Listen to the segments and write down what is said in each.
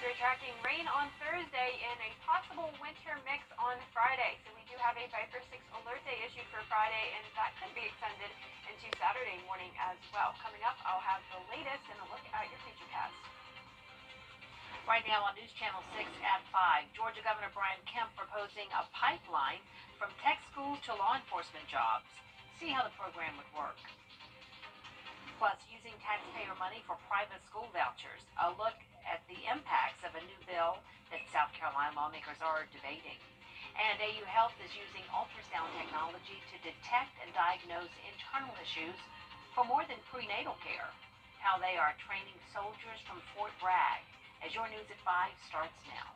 We're tracking rain on Thursday and a possible winter mix on Friday. So we do have a Viper 6 alert day issued for Friday, and that could be extended into Saturday morning as well. Coming up, I'll have the latest and a look at your futurecast. Right now on News Channel 6 at 5, Georgia Governor Brian Kemp proposing a pipeline from tech schools to law enforcement jobs. See how the program would work. Plus, using taxpayer money for private school vouchers. A look at the impacts of a new bill that South Carolina lawmakers are debating. And AU Health is using ultrasound technology to detect and diagnose internal issues for more than prenatal care. How they are training soldiers from Fort Bragg. As your News at 5 starts now.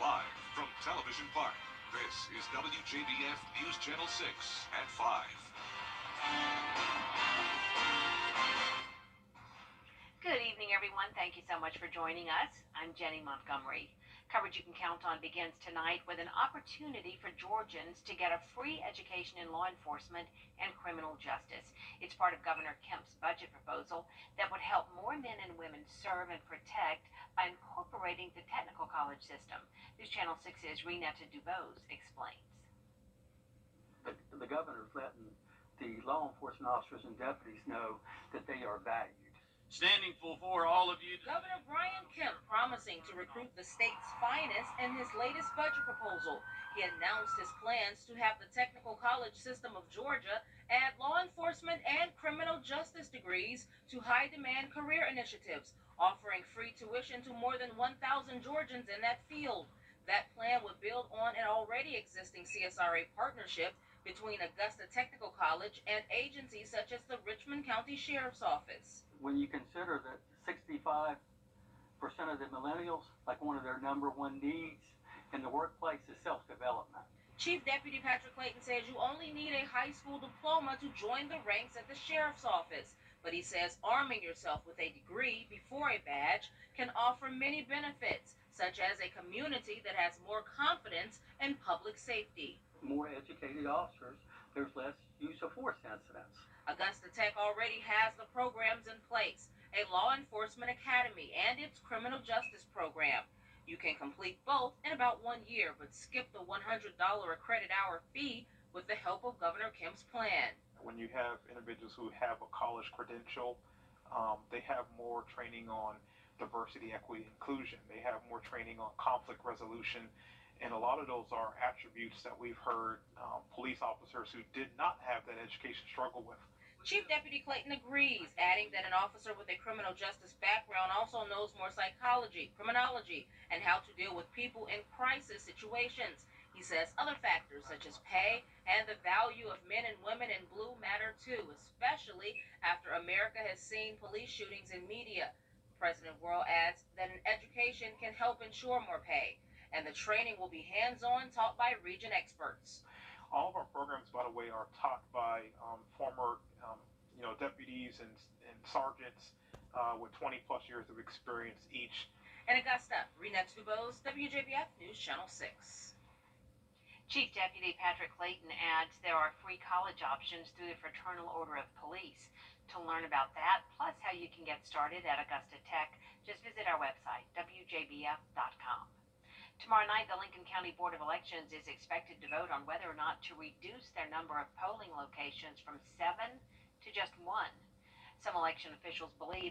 Live from Television Park, this is WJBF News Channel 6 at 5. Good evening, everyone. Thank you so much for joining us. I'm Jenny Montgomery. Coverage you can count on begins tonight with an opportunity for Georgians to get a free education in law enforcement and criminal justice. It's part of Governor Kemp's budget proposal that would help more men and women serve and protect by incorporating the technical college system. News Channel 6's Renata Dubose explains. The governor's letting the law enforcement officers and deputies know that they are valued. Standing for all of you. Governor Brian Kemp promising to recruit the state's finest in his latest budget proposal. He announced his plans to have the technical college system of Georgia add law enforcement and criminal justice degrees to high-demand career initiatives, offering free tuition to more than 1,000 Georgians in that field. That plan would build on an already existing CSRA partnership between Augusta Technical College and agencies such as the Richmond County Sheriff's Office. When you consider that 65% of the millennials, like one of their number one needs in the workplace is self-development. Chief Deputy Patrick Clayton says you only need a high school diploma to join the ranks at the Sheriff's Office. But he says arming yourself with a degree before a badge can offer many benefits, such as a community that has more confidence in public safety. More educated officers, there's less use of force incidents. Augusta Tech already has the programs in place, a law enforcement academy and its criminal justice program. You can complete both in about 1 year, but skip the $100 a credit hour fee with the help of Governor Kemp's plan. When you have individuals who have a college credential, they have more training on diversity, equity, inclusion. They have more training on conflict resolution. And a lot of those are attributes that we've heard police officers who did not have that education struggle with. Chief Deputy Clayton agrees, adding that an officer with a criminal justice background also knows more psychology, criminology, and how to deal with people in crisis situations. He says other factors such as pay and the value of men and women in blue matter too, especially after America has seen police shootings in media. President Worrell adds that an education can help ensure more pay, and the training will be hands-on, taught by region experts. All of our programs, by the way, are taught by former deputies and sergeants with 20 plus years of experience each. In Augusta, Renata Dubose, WJBF News Channel 6. Chief Deputy Patrick Clayton adds there are free college options through the Fraternal Order of Police. To learn about that, plus how you can get started at Augusta Tech, just visit our website, wjbf.com. Tomorrow night, the Lincoln County Board of Elections is expected to vote on whether or not to reduce their number of polling locations from 7 to just 1. Some election officials believe.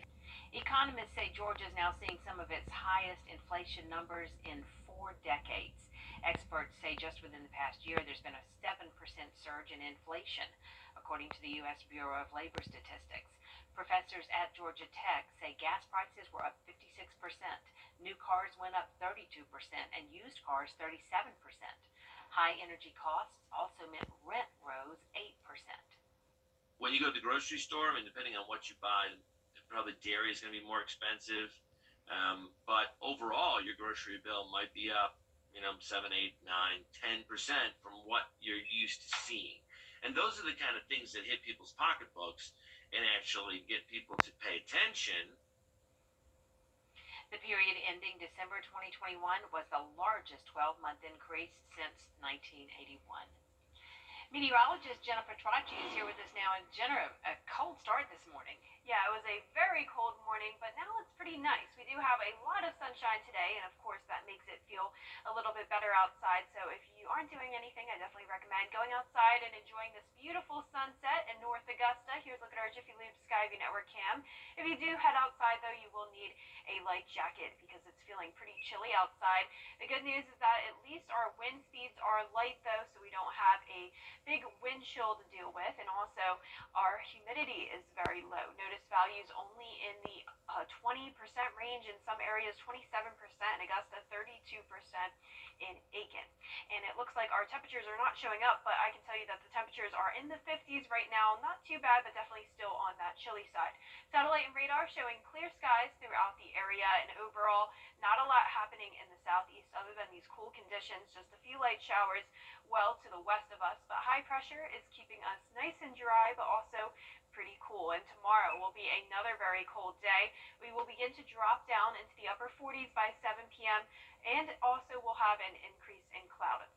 Economists say Georgia is now seeing some of its highest inflation numbers in 4 decades. Experts say just within the past year, there's been a 7% surge in inflation, according to the U.S. Bureau of Labor Statistics. Professors at Georgia Tech say gas prices were up 56%. New cars went up 32% and used cars 37%. High energy costs also meant rent rose 8%. When you go to the grocery store, depending on what you buy, probably dairy is going to be more expensive. But overall, your grocery bill might be up, 7, 8, 9, 10% from what you're used to seeing. And those are the kind of things that hit people's pocketbooks and actually get people to pay attention. The period ending December 2021 was the largest 12-month increase since 1981. Meteorologist Jennifer Tracci is here with us now. And Jenna, a cold start this morning. Yeah, it was a very cold morning, but now it's pretty nice. We do have a lot of sunshine today, and of course, that makes it feel a little bit better outside. So, if you aren't doing anything, I definitely recommend going outside and enjoying this beautiful sunset in North Augusta. Here's a look at our Jiffy Lube Skyview Network cam. If you do head outside, though, you will need a light jacket because it's feeling pretty chilly outside. The good news is that at least our wind speeds are light, though, so we don't have a big wind chill to deal with, and also our humidity is very low. Notice values only in the 20% range in some areas, 27% in Augusta, 32% in Aiken. And it looks like our temperatures are not showing up, but I can tell you that the temperatures are in the 50s right now. Not too bad, but definitely still on that chilly side. Satellite and radar showing clear skies throughout the area, and overall, not a lot happening in the southeast other than these cool conditions. Just a few light showers well to the west of us, but high pressure is keeping us nice and dry, but also pretty cool. And tomorrow will be another very cold day. We will begin to drop down into the upper 40s by 7 p.m. and also we'll have an increase in clouds.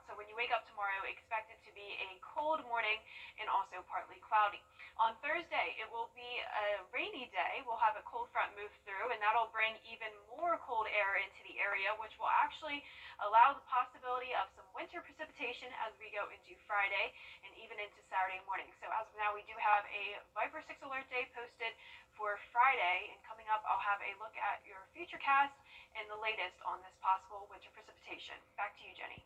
So when you wake up tomorrow, expect it to be a cold morning and also partly cloudy. On Thursday, it will be a rainy day. We'll have a cold front move through, and that'll bring even more cold air into the area, which will actually allow the possibility of some winter precipitation as we go into Friday and even into Saturday morning. So as of now, we do have a Viper 6 alert day posted for Friday, and coming up, I'll have a look at your futurecast and the latest on this possible winter precipitation. Back to you, Jenny.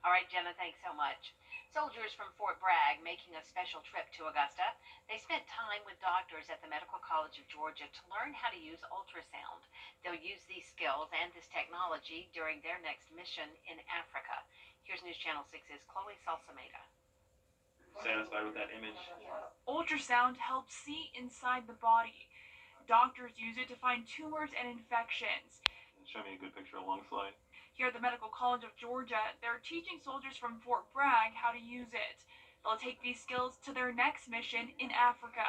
All right, Jenna, thanks so much. Soldiers from Fort Bragg making a special trip to Augusta. They spent time with doctors at the Medical College of Georgia to learn how to use ultrasound. They'll use these skills and this technology during their next mission in Africa. Here's News Channel 6's Chloe Salsameda. Satisfied with that image? Ultrasound helps see inside the body. Doctors use it to find tumors and infections. Show me a good picture of lung slide. Here at the Medical College of Georgia, they're teaching soldiers from Fort Bragg how to use it. They'll take these skills to their next mission in Africa.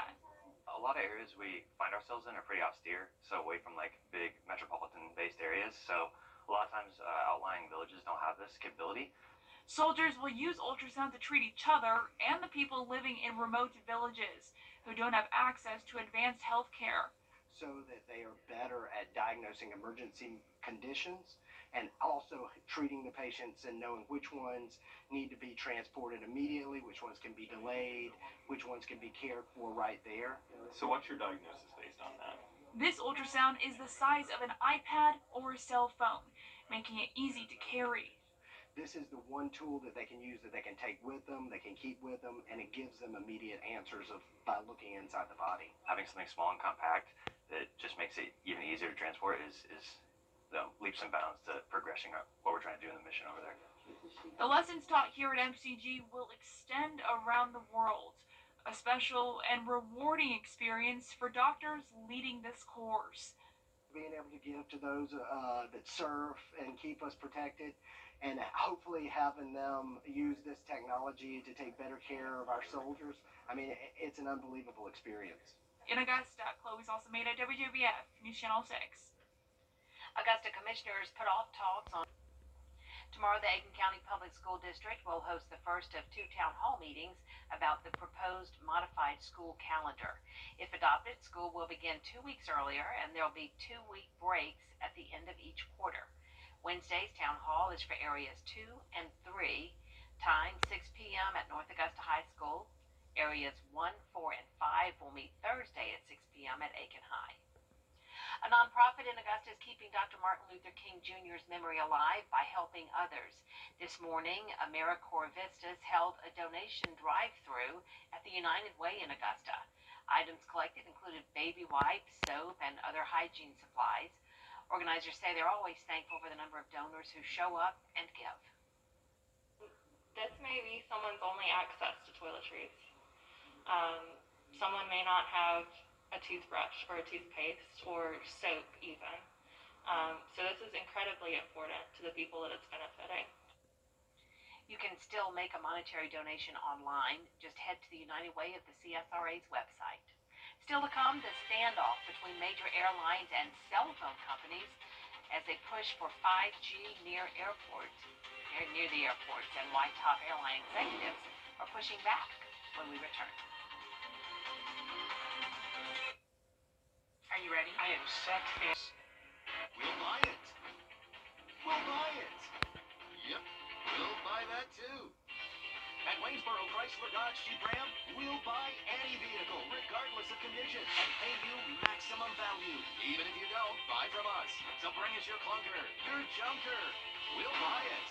A lot of areas we find ourselves in are pretty austere, so away from like big metropolitan-based areas. So a lot of times outlying villages don't have this capability. Soldiers will use ultrasound to treat each other and the people living in remote villages who don't have access to advanced health care. So that they are better at diagnosing emergency conditions and also treating the patients and knowing which ones need to be transported immediately, which ones can be delayed, which ones can be cared for right there. So what's your diagnosis based on that? This ultrasound is the size of an iPad or a cell phone, making it easy to carry. This is the one tool that they can use, that they can take with them, they can keep with them, and it gives them immediate answers by looking inside the body. Having something small and compact that just makes it even easier to transport is leaps and bounds to progressing what we're trying to do in the mission over there. The lessons taught here at MCG will extend around the world. A special and rewarding experience for doctors leading this course. Being able to give to those that serve and keep us protected, and hopefully having them use this technology to take better care of our soldiers. I mean, it's an unbelievable experience. In Augusta, Chloe Salsameda, Wjbf, News Channel 6. Augusta commissioners put off talks on. Tomorrow, the Aiken County Public School District will host the first of two town hall meetings about the proposed modified school calendar. If adopted, school will begin 2 weeks earlier, and there will be 2-week breaks at the end of each quarter. Wednesday's town hall is for areas 2 and 3. Time 6 p.m. at North Augusta High School. Areas 1, 4, and 5 will meet Thursday at 6 p.m. at Aiken High. A nonprofit in Augusta is keeping Dr. Martin Luther King Jr.'s memory alive by helping others. This morning, AmeriCorps Vistas held a donation drive-through at the United Way in Augusta. Items collected included baby wipes, soap, and other hygiene supplies. Organizers say they're always thankful for the number of donors who show up and give. This may be someone's only access to toiletries. Someone may not have a toothbrush or a toothpaste or soap even. So this is incredibly important to the people that it's benefiting. You can still make a monetary donation online. Just head to the United Way of the CSRA's website. Still to come, the standoff between major airlines and cell phone companies as they push for 5G near the airports, and why top airline executives or pushing back when we return. Are you ready? I am set. We'll buy it. We'll buy it. Yep, we'll buy that too. At Waynesboro Chrysler Dodge Jeep Ram, we'll buy any vehicle, regardless of condition, and pay you maximum value. Even if you don't buy from us. So bring us your clunker, your junker. We'll buy it.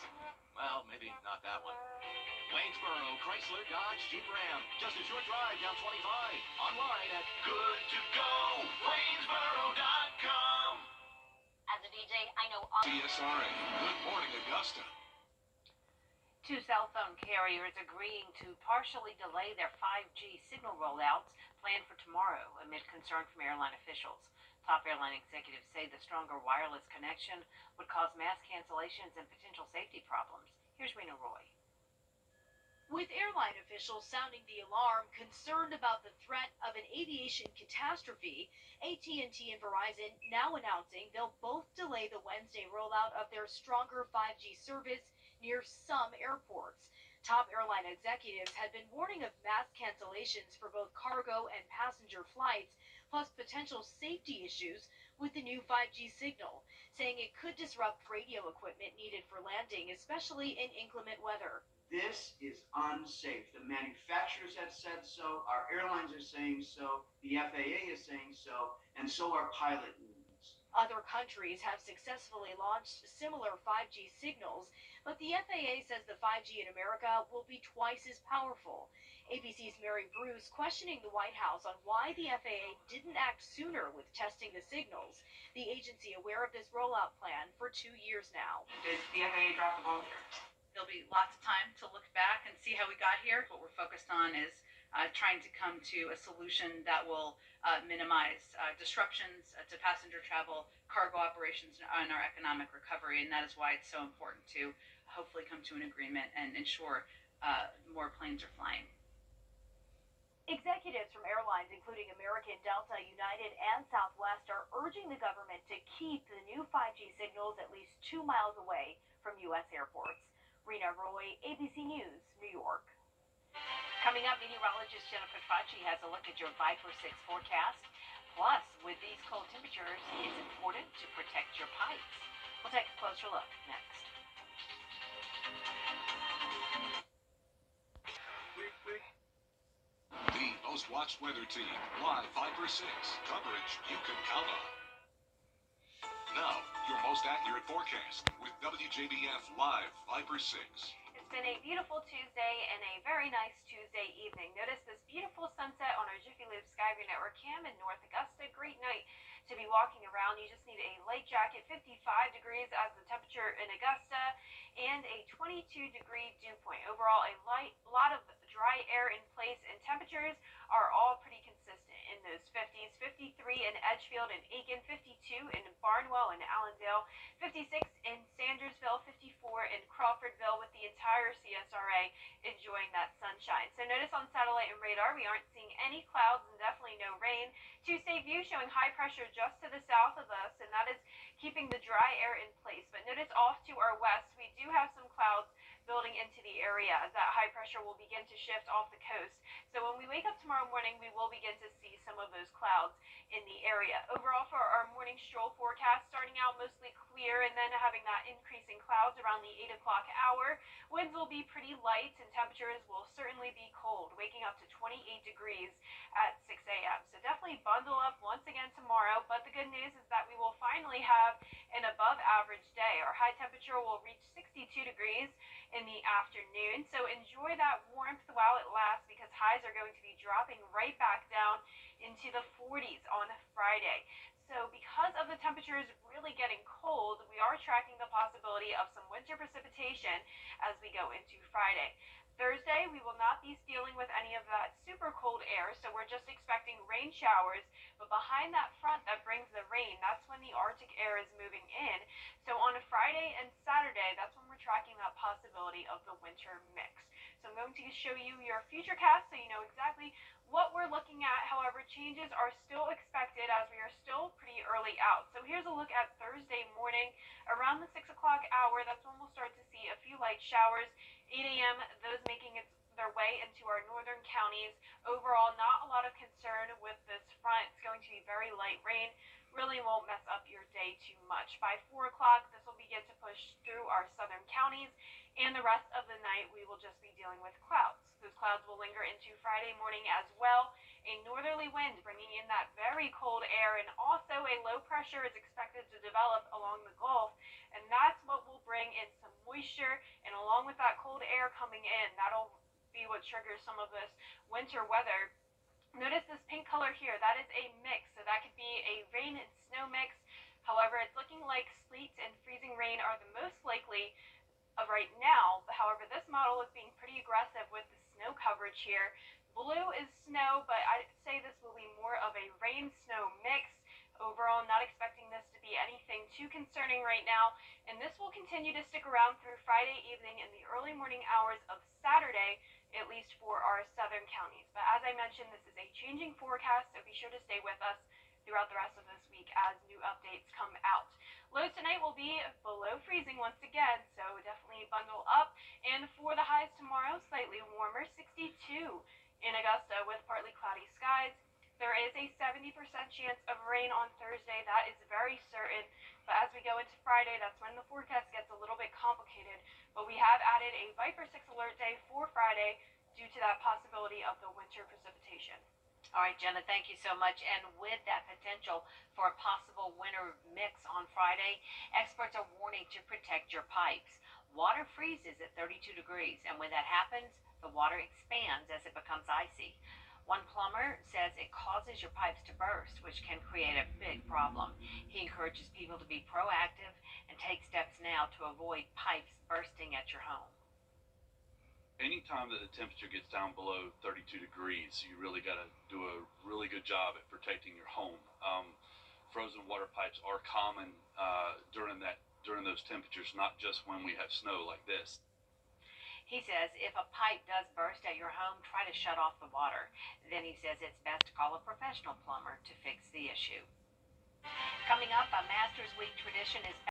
Well, maybe not that one. Waynesboro Chrysler Dodge Jeep Ram. Just a short drive down 25. Online at goodtogowaynesboro.com. As a DJ, I know all. CSRA. Good morning, Augusta. Two cell phone carriers agreeing to partially delay their 5G signal rollouts planned for tomorrow amid concern from airline officials. Top airline executives say the stronger wireless connection would cause mass cancellations and potential safety problems. Here's Rena Roy. With airline officials sounding the alarm, concerned about the threat of an aviation catastrophe, AT&T and Verizon now announcing they'll both delay the Wednesday rollout of their stronger 5G service near some airports. Top airline executives had been warning of mass cancellations for both cargo and passenger flights, plus potential safety issues with the new 5G signal, saying it could disrupt radio equipment needed for landing, especially in inclement weather. This is unsafe. The manufacturers have said so, our airlines are saying so, the FAA is saying so, and so are pilot unions. Other countries have successfully launched similar 5G signals, but the FAA says the 5G in America will be twice as powerful. ABC's Mary Bruce questioning the White House on why the FAA didn't act sooner with testing the signals. The agency aware of this rollout plan for 2 years now. Did the FAA drop the ball here? There'll be lots of time to look back and see how we got here. What we're focused on is trying to come to a solution that will minimize disruptions to passenger travel, cargo operations, and our economic recovery. And that is why it's so important to hopefully come to an agreement and ensure more planes are flying. Executives from airlines including American, Delta, United, and Southwest are urging the government to keep the new 5G signals at least 2 miles away from U.S. airports. Rena Roy, ABC News, New York. Coming up, meteorologist Jennifer Facci has a look at your Viper 6 forecast. Plus, with these cold temperatures, it's important to protect your pipes. We'll take a closer look next. The most watched weather team, live Viper 6. Coverage you can count on. Now, your most accurate forecast with WJBF Live Viper 6. It's been a beautiful Tuesday and a very nice Tuesday evening. Notice this beautiful sunset on our Jiffy Lube Skyview Network cam in North Augusta. Great night to be walking around. You just need a light jacket. 55 degrees as the temperature in Augusta and a 22-degree dew point. Overall, a lot of dry air in place, and temperatures are all pretty consistent in those 50s. 53 in Edgefield and Aiken, 52 in Barnwell and Allendale, 56 in Sandersville, 54 in Crawfordville, with the entire CSRA enjoying that sunshine. So notice on satellite and radar we aren't seeing any clouds and definitely no rain. Tuesday view showing high pressure just to the south of us, and that is keeping the dry air in place. But notice off to our west we do have some clouds building into the area as that high pressure will begin to shift off the coast. So when we wake up tomorrow morning, we will begin to see some of those clouds in the area. Overall, for our morning stroll forecast, starting out mostly clear and then having that increase in clouds around the 8 o'clock hour. Winds will be pretty light and temperatures will certainly be cold, waking up to 28 degrees at 6 a.m. So definitely bundle up once again tomorrow, but the good news is that we will finally have an above average day. Our high temperature will reach 62 degrees in the afternoon, so enjoy that warmth while it lasts because highs are going to be dropping right back down into the 40s on Friday. So because of the temperatures really getting cold, we are tracking the possibility of some winter precipitation as we go into Friday. Thursday, we will not be dealing with any of that super cold air, so we're just expecting rain showers, but behind that front that brings the rain, that's when the Arctic air is moving in. So on a Friday and Saturday, that's when we're tracking that possibility of the winter mix. So I'm going to show you your futurecast so you know exactly what we're looking at. However, changes are still expected as we are still pretty early out. So here's a look at Thursday morning around the 6 o'clock hour. That's when we'll start to see a few light showers. 8 a.m., those making their way into our northern counties. Overall, not a lot of concern with this front. It's going to be very light rain. Really won't mess up your day too much. By 4 o'clock, this will begin to push through our southern counties, and the rest of the night we will just be dealing with clouds. Those clouds will linger into Friday morning as well. A northerly wind bringing in that very cold air, and also a low pressure is expected to develop along the Gulf, and that's what will bring in some moisture, and along with that cold air coming in, that'll be what triggers some of this winter weather. Notice this pink color here, that is a mix, so that could be a rain and snow mix. However, it's looking like sleet and freezing rain are the most likely of right now. However, this model is being pretty aggressive with the snow coverage here. Blue is snow, but I'd say this will be more of a rain-snow mix. Overall, not expecting this to be anything too concerning right now, and this will continue to stick around through Friday evening and the early morning hours of Saturday, at least for our southern counties. But as I mentioned, this is a changing forecast, so be sure to stay with us throughout the rest of this week as new updates come out. Lows tonight will be below freezing once again, so definitely bundle up. And for the highs tomorrow, slightly warmer, 62 in Augusta with partly cloudy skies. There is a 70% chance of rain on Thursday. That is very certain. But as we go into Friday, that's when the forecast gets a little bit complicated. But we have added a Viper 6 alert day for Friday due to that possibility of the winter precipitation. All right, Jenna, thank you so much. And with that potential for a possible winter mix on Friday, experts are warning to protect your pipes. Water freezes at 32 degrees, and when that happens, the water expands as it becomes icy. One plumber says it causes your pipes to burst, which can create a big problem. He encourages people to be proactive and take steps now to avoid pipes bursting at your home. Anytime that the temperature gets down below 32 degrees, you really got to do a really good job at protecting your home. Frozen water pipes are common during those temperatures, not just when we have snow like this. He says if a pipe does burst at your home, try to shut off the water. Then he says it's best to call a professional plumber to fix the issue. Coming up, a Masters Week tradition is